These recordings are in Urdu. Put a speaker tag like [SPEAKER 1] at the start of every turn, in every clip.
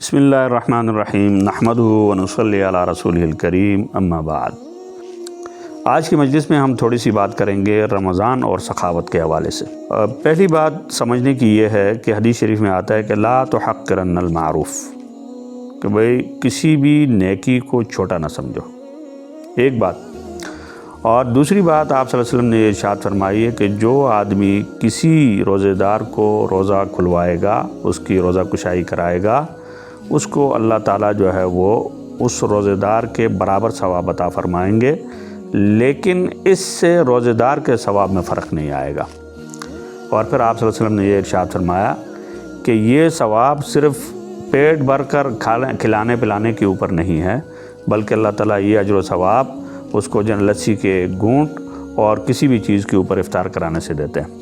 [SPEAKER 1] بسم اللہ الرحمن الرحیم نحمدہ ونصلی علی رسولہ الکریم اما بعد۔ آج کی مجلس میں ہم تھوڑی سی بات کریں گے رمضان اور سخاوت کے حوالے سے۔ پہلی بات سمجھنے کی یہ ہے کہ حدیث شریف میں آتا ہے کہ لا تحقرن المعروف، کہ بھئی کسی بھی نیکی کو چھوٹا نہ سمجھو، ایک بات۔ اور دوسری بات آپ صلی اللہ علیہ وسلم نے ارشاد فرمائی ہے کہ جو آدمی کسی روزے دار کو روزہ کھلوائے گا، اس کی روزہ کشائی کرائے گا، اس کو اللہ تعالیٰ جو ہے وہ اس روزے دار کے برابر ثواب عطا فرمائیں گے، لیکن اس سے روزے دار کے ثواب میں فرق نہیں آئے گا۔ اور پھر آپ صلی اللہ علیہ وسلم نے یہ ارشاد فرمایا کہ یہ ثواب صرف پیٹ بھر کر کھلانے پلانے کے اوپر نہیں ہے، بلکہ اللہ تعالیٰ یہ اجر و ثواب اس کو لسی کے گھونٹ اور کسی بھی چیز کے اوپر افطار کرانے سے دیتے ہیں۔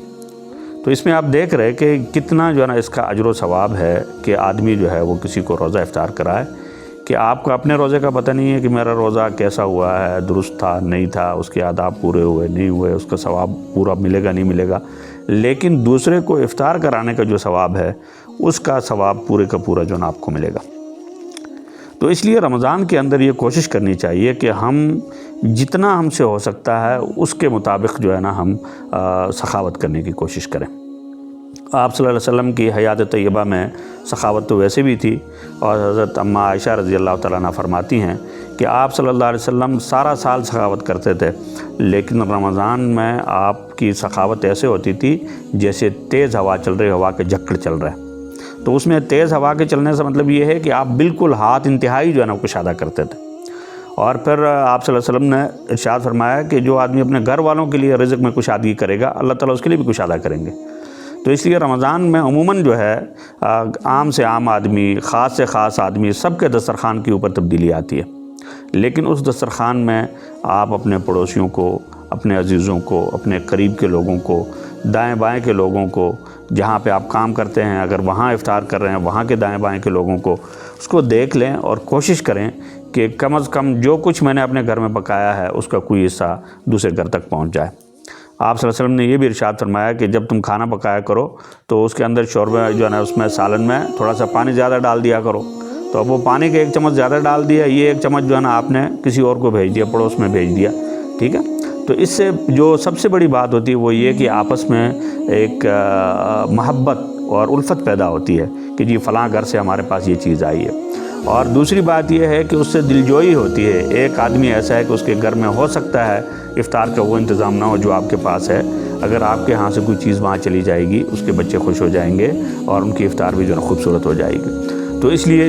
[SPEAKER 1] تو اس میں آپ دیکھ رہے کہ کتنا اس کا اجر و ثواب ہے کہ آدمی جو ہے وہ کسی کو روزہ افطار کرائے، کہ آپ کو اپنے روزے کا پتہ نہیں ہے کہ میرا روزہ کیسا ہوا ہے، درست تھا نہیں تھا، اس کے آداب پورے ہوئے نہیں ہوئے، اس کا ثواب پورا ملے گا نہیں ملے گا، لیکن دوسرے کو افطار کرانے کا جو ثواب ہے اس کا ثواب پورے کا پورا آپ کو ملے گا۔ تو اس لیے رمضان کے اندر یہ کوشش کرنی چاہیے کہ ہم جتنا ہم سے ہو سکتا ہے اس کے مطابق ہم سخاوت کرنے کی کوشش کریں۔ آپ صلی اللہ علیہ وسلم کی حیات طیبہ میں سخاوت تو ویسے بھی تھی، اور حضرت اماں عائشہ رضی اللہ تعالیٰ عنہ فرماتی ہیں کہ آپ صلی اللہ علیہ وسلم سارا سال سخاوت کرتے تھے، لیکن رمضان میں آپ کی سخاوت ایسے ہوتی تھی جیسے تیز ہوا چل رہی، ہوا کے جھکڑ چل رہا ہے۔ تو اس میں تیز ہوا کے چلنے سے مطلب یہ ہے کہ آپ بالکل ہاتھ انتہائی کشادہ کرتے تھے۔ اور پھر آپ صلی اللہ علیہ وسلم نے ارشاد فرمایا کہ جو آدمی اپنے گھر والوں کے لیے رزق میں کشادگی کرے گا، اللہ تعالیٰ اس کے لیے بھی کشادہ کریں گے۔ تو اس لیے رمضان میں عموماً عام سے عام آدمی، خاص سے خاص آدمی، سب کے دسترخوان کے اوپر تبدیلی آتی ہے، لیکن اس دسترخوان میں آپ اپنے پڑوسیوں کو، اپنے عزیزوں کو، اپنے قریب کے لوگوں کو، دائیں بائیں کے لوگوں کو، جہاں پہ آپ کام کرتے ہیں اگر وہاں افطار کر رہے ہیں وہاں کے دائیں بائیں کے لوگوں کو، اس کو دیکھ لیں اور کوشش کریں کہ کم از کم جو کچھ میں نے اپنے گھر میں پکایا ہے اس کا کوئی حصہ دوسرے گھر تک پہنچ جائے۔ آپ صلی اللہ علیہ وسلم نے یہ بھی ارشاد فرمایا کہ جب تم کھانا پکایا کرو تو اس کے اندر شوربہ اس میں سالن میں تھوڑا سا پانی زیادہ ڈال دیا کرو۔ تو اب وہ پانی کے 1 چمچ زیادہ ڈال دیا، یہ 1 چمچ آپ نے کسی اور کو بھیج دیا، پڑوس میں بھیج دیا، ٹھیک ہے۔ تو اس سے جو سب سے بڑی بات ہوتی ہے وہ یہ کہ آپس میں ایک محبت اور الفت پیدا ہوتی ہے کہ جی فلاں گھر سے ہمارے پاس یہ چیز آئی ہے۔ اور دوسری بات یہ ہے کہ اس سے دلجوئی ہوتی ہے، ایک آدمی ایسا ہے کہ اس کے گھر میں ہو سکتا ہے افطار کا وہ انتظام نہ ہو جو آپ کے پاس ہے، اگر آپ کے ہاں سے کوئی چیز وہاں چلی جائے گی اس کے بچے خوش ہو جائیں گے اور ان کی افطار بھی خوبصورت ہو جائے گی۔ تو اس لیے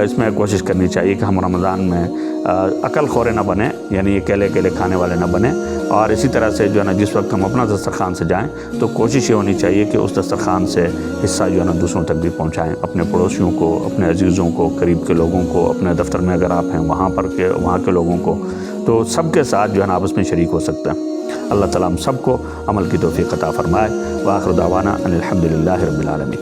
[SPEAKER 1] اس میں کوشش کرنی چاہیے کہ ہم رمضان میں عقل خورے نہ بنیں، یعنی اکیلے اکیلے کھانے والے نہ بنیں، اور اسی طرح سے جس وقت ہم اپنا دسترخوان سے جائیں تو کوشش یہ ہونی چاہیے کہ اس دسترخوان سے حصہ دوسروں تک بھی پہنچائیں، اپنے پڑوسیوں کو، اپنے عزیزوں کو، قریب کے لوگوں کو، اپنے دفتر میں اگر آپ ہیں وہاں کے لوگوں کو، تو سب کے ساتھ آپس میں شریک ہو سکتے ہیں۔ اللہ تعالیٰ ہم سب کو عمل کی توفیق عطا فرمائے۔ وآخر دعوانا ان الحمد للہ رب العالمین۔